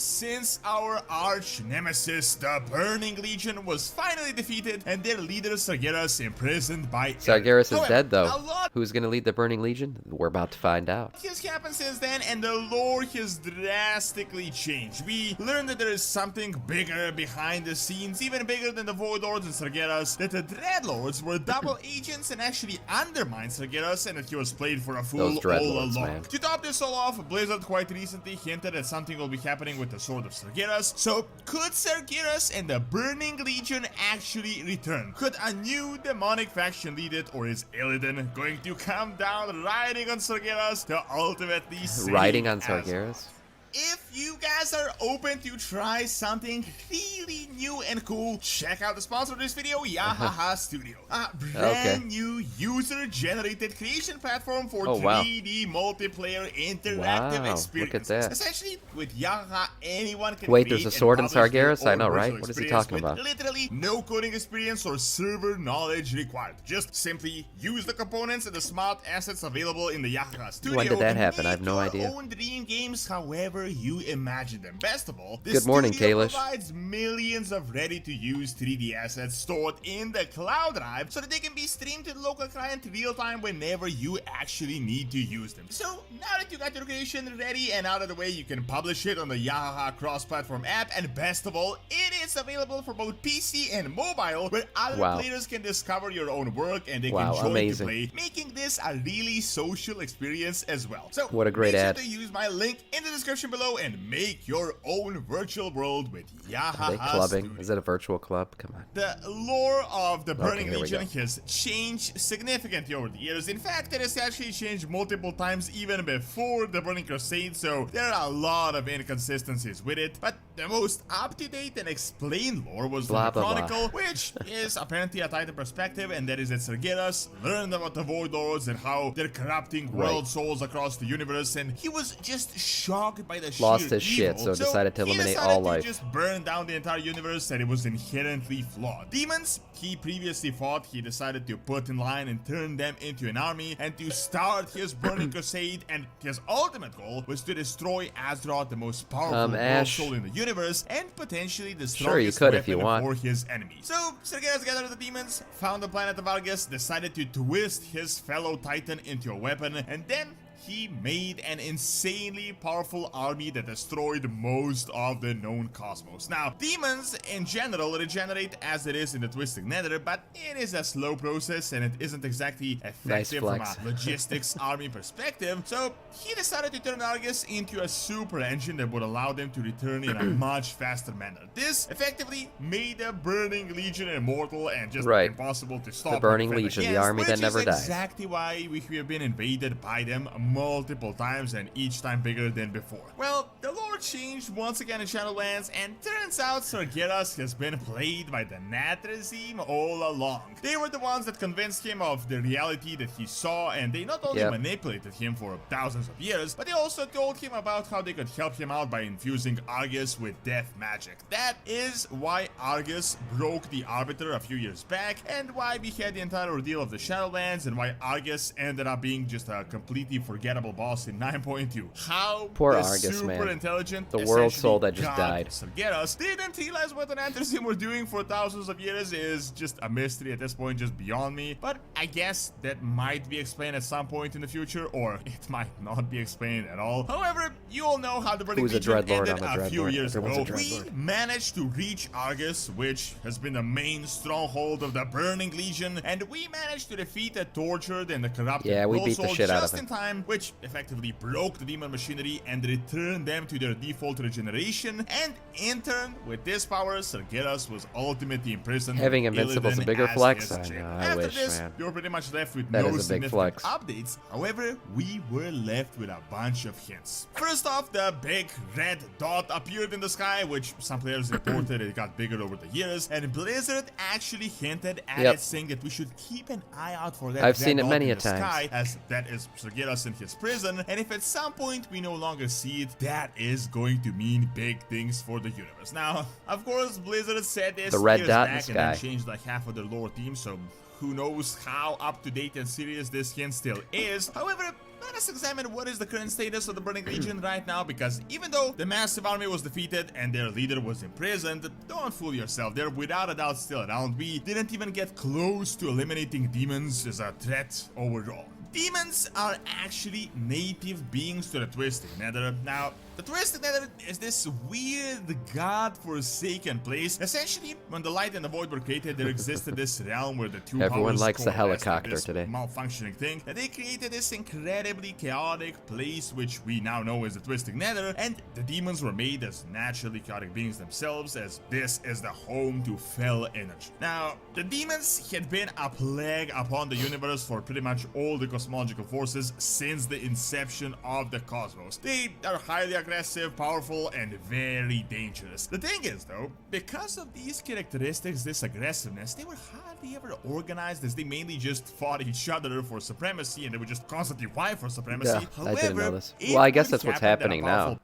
since our arch nemesis, the Burning Legion, was finally defeated and their leader Sargeras imprisoned by Sargeras is dead, though. A lot Who's gonna lead the Burning Legion? We're about to find out. has happened since then, and the lore has drastically changed. We learned that there is something bigger behind the scenes, even bigger than the Void Lords and Sargeras, that the Dreadlords were double agents and actually undermined Sargeras, and that he was played for a fool Those all Dreadlords, along. man. To top this all off, Blizzard quite recently hinted that something will be happening with the Sword of Sargeras. So, could Sargeras and the Burning Legion actually return? Could a new demonic faction lead it, or is Illidan going to come down riding on Sargeras to ultimately save Riding on Azeroth? Sargeras? If you guys are open to try something really new and cool, check out the sponsor of this video, Yahaha Studio. A brand new user-generated creation platform for 3D multiplayer interactive experiences. Look at that. Essentially, with Yahaha, anyone can Wait, create there's a sword in and publish their Sargeras? I own know, right? virtual What is he experience talking with about? literally no coding experience or server knowledge required. Just simply use the components and the smart assets available in the Yahaha Studio. When did that to happen? I have make no your idea. own dream games however you imagine them. Best of all, this Good morning, studio Kalish. provides millions of ready-to-use 3D assets stored in the cloud drive so that they can be streamed to the local client real-time whenever you actually need to use them. So now that you got your creation ready and out of the way, you can publish it on the Yahaha cross-platform app, and best of all, it is available for both PC and mobile, where other players can discover your own work and they can join to play, making this a really social experience as well. So what a great ad. Make sure to use my link in the description below and make your own virtual world with Yahaha Are they clubbing? Studio. Is it a virtual club? Come on. The lore of the Burning here we Legion go. has changed significantly over the years. In fact, it has actually changed multiple times even before the Burning Crusade, so there are a lot of inconsistencies with it. But the most up-to-date and explained lore was from the Chronicle, which is apparently a Titan perspective, and that is that Sargeras learned about the Void Lords and how they're corrupting world souls across the universe, and he was just shocked by the Lost sheer his shit, evil. so decided to eliminate all life. Just burn down the entire universe, and it was inherently flawed. Demons he previously fought, he decided to put in line and turn them into an army, and to start his Burning Crusade, and his ultimate goal was to destroy Azeroth, the most powerful world soul in the universe, and potentially the strongest weapon for his enemies. So Sargeras gathered the demons, found the planet of Argus, decided to twist his fellow Titan into a weapon, and then he made an insanely powerful army that destroyed most of the known cosmos. Now, demons in general regenerate as it is in the Twisted Nether, but it is a slow process and it isn't exactly effective from a logistics army perspective. So he decided to turn Argus into a super engine that would allow them to return in a much faster manner. This effectively made the Burning Legion immortal and just impossible to stop. The Burning Legion, the army that never dies. Exactly why we have been invaded by them multiple times, and each time bigger than before. Well, the lore changed once again in Shadowlands, and turns out Sargeras has been played by the Natrazim all along. They were the ones that convinced him of the reality that he saw, and they not only manipulated him for thousands of years, but they also told him about how they could help him out by infusing Argus with death magic. That is why Argus broke the Arbiter a few years back, and why we had the entire ordeal of the Shadowlands, and why Argus ended up being just a completely forgettable boss in 9.2. How poor the Argus, super man. intelligent, The world soul that just died. Sargeras didn't realize what the Natrazim were doing for thousands of years is just a mystery at this point, just beyond me. But I guess that might be explained at some point in the future, or it might not be explained at all. However, you all know how the Burning Legion ended a few years ago. We managed to reach Argus, which has been the main stronghold of the Burning Legion, and we managed to defeat the tortured and the corrupted we beat the shit out of just in time, which effectively broke the demon machinery and returned them to their default regeneration, and in turn, with this power, Sargeras was ultimately imprisoned. Having Invincible's a bigger flex? I know, I wish, this, man. we were pretty much left with That no is a big significant flex. updates. However, we were left with a bunch of hints. First off, the big red dot appeared in the sky, which some players reported it got bigger over the years, and Blizzard actually hinted at it, saying that we should keep an eye out for that. I've seen it many a time. Sky, as that is Sargeras in his prison, and if at some point we no longer see it, that is going to mean big things for the universe. Now, of course, Blizzard said this The red years dot in back the and then sky. changed like half of their lore team, so who knows how up-to-date and serious this hint still is. However, let us examine what is the current status of the Burning Legion right now, because even though the massive army was defeated and their leader was imprisoned, don't fool yourself, they're without a doubt still around. We didn't even get close to eliminating demons as a threat overall. Demons are actually native beings to the Twisted Nether. Now, the Twisted Nether is this weird, god-forsaken place. Essentially, when the light and the void were created, there existed this realm where the two Everyone powers likes the coalesced in helicopter this today. malfunctioning thing, and they created this incredibly chaotic place, which we now know as the Twisted Nether, and the demons were made as naturally chaotic beings themselves, as this is the home to fell energy. Now, the demons had been a plague upon the universe for pretty much all the cosmological forces since the inception of the cosmos. They are highly aggressive, powerful, and very dangerous. The thing is, though, because of these characteristics, this aggressiveness, they were hardly ever organized, as they mainly just fought each other for supremacy, and they would just constantly vie for supremacy. Yeah, However, I didn't know this. it Well, I guess would that's what's happen that a happening now. powerful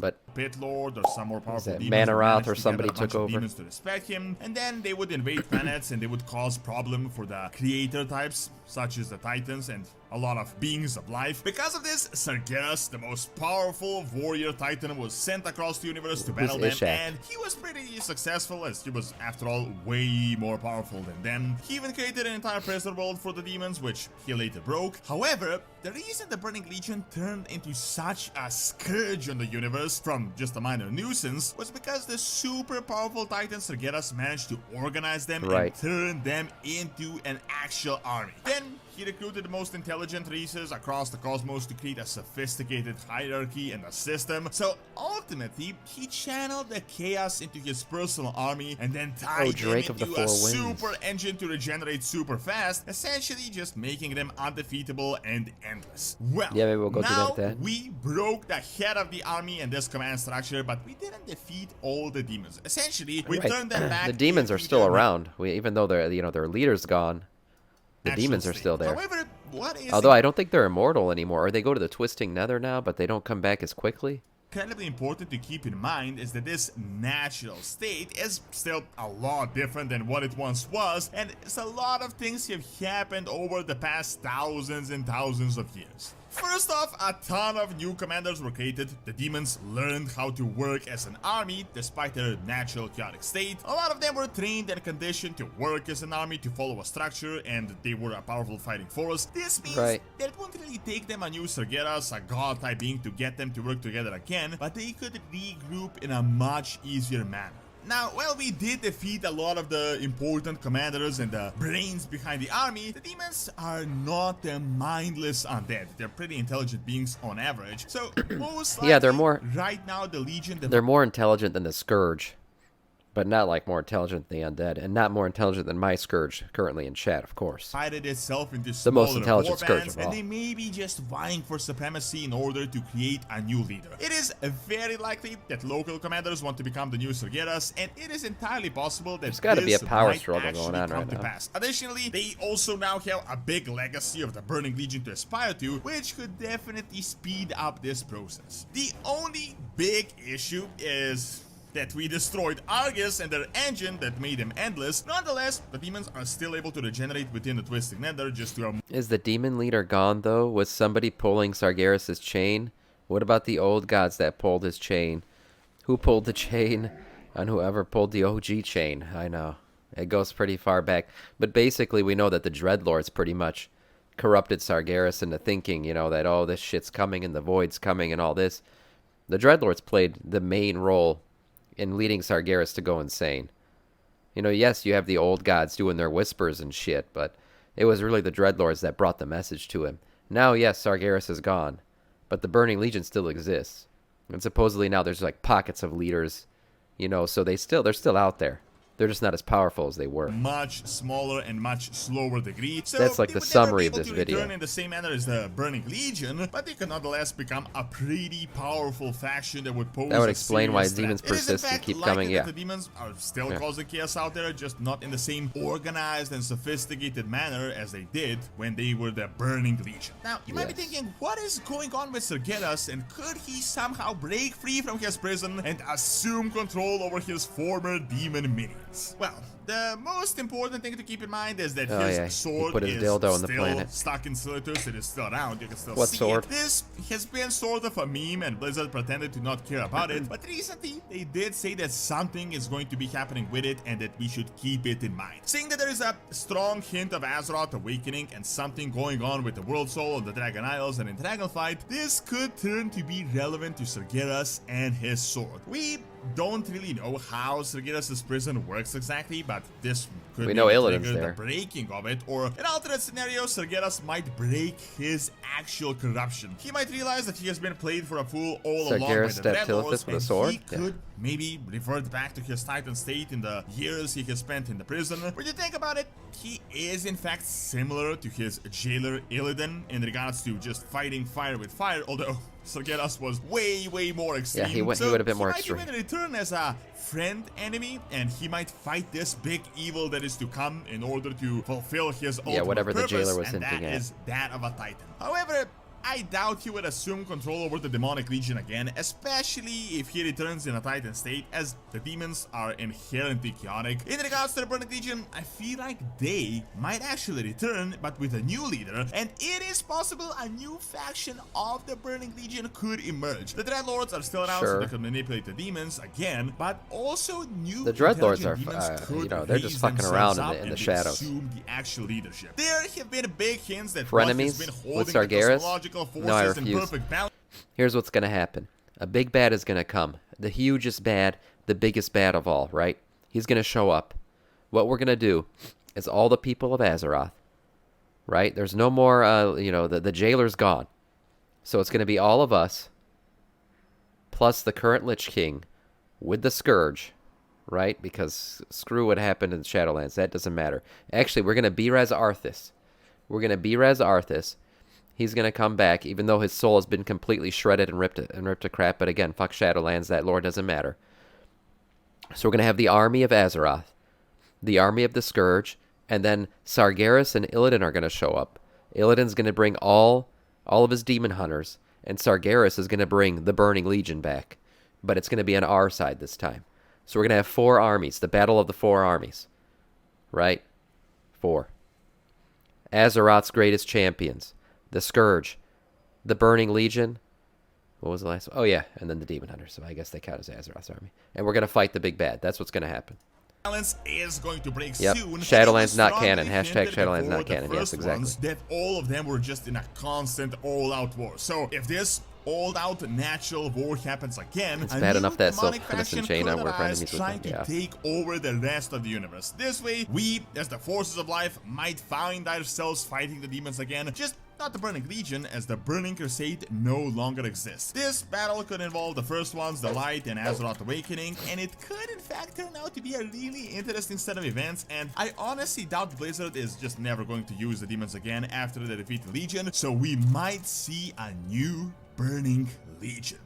But Pit Lord or some more powerful that demons would Manaroth manage or to somebody gather a bunch took of over? demons to respect him, and then they would invade planets and they would cause problem for the creator types, such as the Titans and a lot of beings of life. Because of this, Sargeras, the most powerful warrior Titan, was sent across the universe to battle them, Ishak? and he was pretty successful, as he was, after all, way more powerful than them. He even created an entire prison world for the demons, which he later broke. However, the reason the Burning Legion turned into such a scourge on the universe from just a minor nuisance was because the super powerful Titan Sargeras managed to organize them and turn them into an actual army. Then he recruited the most intelligent races across the cosmos to create a sophisticated hierarchy and a system. So ultimately, he channeled the chaos into his personal army and then tied them into a super engine to regenerate super fast, essentially just making them undefeatable and endless. Well, yeah, maybe we'll go now through that. we broke the head of the army and this command structure, but we didn't defeat all the demons. Essentially, we turned them back. The demons are still around. Even though their leader's gone. The demons are still there. However, what is Although I don't think they're immortal anymore. Or they go to the Twisting Nether now, but they don't come back as quickly. incredibly important to keep in mind is that this natural state is still a lot different than what it once was, and a lot of things have happened over the past thousands and thousands of years. First off, a ton of new commanders were created. The demons learned how to work as an army despite their natural chaotic state. A lot of them were trained and conditioned to work as an army, to follow a structure, and they were a powerful fighting force. This means that it won't really take them a new Sargeras, a god type being, to get them to work together again, but they could regroup in a much easier manner. Now, while we did defeat a lot of the important commanders and the brains behind the army, the demons are not the mindless undead. They're pretty intelligent beings on average. So, most likely, they're more, right now, the Legion... They're more intelligent than the Scourge. But not like more intelligent than the undead, and not more intelligent than my Scourge currently in chat, of course. Divided itself into the most intelligent Scourge of all. And they may be just vying for supremacy in order to create a new leader. It is very likely that local commanders want to become the new Sargeras, and it is entirely possible that there's got to be a power struggle going on right now. Additionally, they also now have a big legacy of the Burning Legion to aspire to, which could definitely speed up this process. The only big issue is that we destroyed Argus and their engine that made them endless. Nonetheless, the demons are still able to regenerate within the Twisted Nether just to... Is the demon leader gone, though? Was somebody pulling Sargeras' chain? What about the old gods that pulled his chain? Who pulled the chain? And whoever pulled the OG chain? I know. It goes pretty far back. But basically, we know that the Dreadlords pretty much corrupted Sargeras into thinking, you know, that, oh, this shit's coming and the void's coming and all this. The Dreadlords played the main role in leading Sargeras to go insane. You know, yes, you have the old gods doing their whispers and shit, but it was really the Dreadlords that brought the message to him. Now, yes, Sargeras is gone, but the Burning Legion still exists. And supposedly now there's like pockets of leaders, you know, so they're still out there. They're just not as powerful as they were. Much smaller and much slower degree. So that's like the summary of this video. Return in the same manner as the Burning Legion, but they could nonetheless become a pretty powerful faction that would pose. That would explain why demons threat. persist and keep coming. Yeah, the demons are still causing chaos out there, just not in the same organized and sophisticated manner as they did when they were the Burning Legion. Now, you might be thinking, what is going on with Sargeras, and could he somehow break free from his prison and assume control over his former demon minions? Titans. Well, the most important thing to keep in mind is that Oh, his yeah. He sword put his is dildo in the still planet. stuck in cylinders. It is still around. You can still What see sword? it. This has been sort of a meme, and Blizzard pretended to not care about it. But recently, they did say that something is going to be happening with it, and that we should keep it in mind. Seeing that there is a strong hint of Azeroth awakening and something going on with the World Soul, the Dragon Isles, and in Dragonflight, this could turn to be relevant to Sargeras and his sword. We don't really know how Sargeras' prison works exactly, but this could We know Illidan's trigger there. the breaking of it, or in alternate scenarios, Sargeras might break his actual corruption. He might realize that he has been played for a fool all along by Sargeras the stabbed Dreadlords, Tilithus with a and sword? he could maybe revert back to his Titan state in the years he has spent in the prison. When you think about it, he is in fact similar to his jailer Illidan in regards to just fighting fire with fire, although Sargeras was way more extreme. Yeah, he would have been more extreme. He might even return as a friend enemy, and he might fight this big evil that is to come in order to fulfill his ultimate whatever the purpose, jailer was and hinting that at. is that of a Titan. However, I doubt he would assume control over the Demonic Legion again, especially if he returns in a Titan state, as the demons are inherently chaotic. In regards to the Burning Legion, I feel like they might actually return, but with a new leader, and it is possible a new faction of the Burning Legion could emerge. The Dreadlords are still around, so they can manipulate the demons again, but also new The Dreadlords are, demons could you know, they're just raise fucking themselves around up in the and shadows. assume the actual leadership. There have been big hints that Frenemies Roth has been with holding the Sargeras? cosmological No, I forces in refuse. perfect balance. Here's what's going to happen. A big bad is going to come. The hugest bad, the biggest bad of all, right? He's going to show up. What we're going to do is all the people of Azeroth, right? There's no more, you know, the jailer's gone. So it's going to be all of us, plus the current Lich King, with the Scourge, right? Because screw what happened in Shadowlands. That doesn't matter. Actually, we're going to B-Res Arthas. We're going to B-Res Arthas. He's going to come back, even though his soul has been completely shredded and ripped to crap. But again, fuck Shadowlands. That lore doesn't matter. So we're going to have the army of Azeroth, the army of the Scourge, and then Sargeras and Illidan are going to show up. Illidan's going to bring all of his demon hunters, and Sargeras is going to bring the Burning Legion back. But it's going to be on our side this time. So we're going to have 4 armies, the battle of the 4 armies. Right? 4. Azeroth's greatest champions. The Scourge, the Burning Legion. What was the last one? Oh, yeah, and then the Demon Hunters. So I guess they count as Azeroth's army. And we're going to fight the big bad. That's what's going to happen. Balance is going to break Yep. soon. Shadowlands not canon. Strongly Hashtag hinted Shadowlands before not the canon. Yes, first exactly. ones that all of them were just in a constant all-out war. So if this all-out natural war happens again, It's a bad new enough that demonic Sylvanas and faction Chain could were arise, frenemies with trying them, to yeah. take over the rest of the universe. This way, we, as the forces of life, might find ourselves fighting the demons again, just not the Burning Legion, as the Burning Crusade no longer exists. This battle could involve the first ones, the Light and Azeroth Awakening, and it could in fact turn out to be a really interesting set of events, and I honestly doubt Blizzard is just never going to use the demons again after they defeat the Legion, so we might see a new Burning Legion.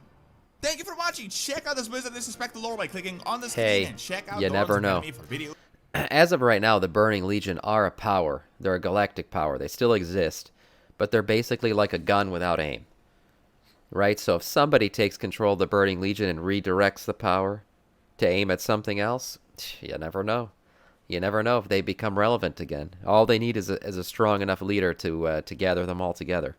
Thank you for watching. Check out this Blizzard Disrespect the lore by clicking on the screen, Hey, and check out you never Doronsmovies know. Academy for videos. As of right now, the Burning Legion are a power. They're a galactic power. They still exist. But they're basically like a gun without aim. Right? So if somebody takes control of the Burning Legion and redirects the power to aim at something else, you never know. You never know if they become relevant again. All they need is a strong enough leader to gather them all together.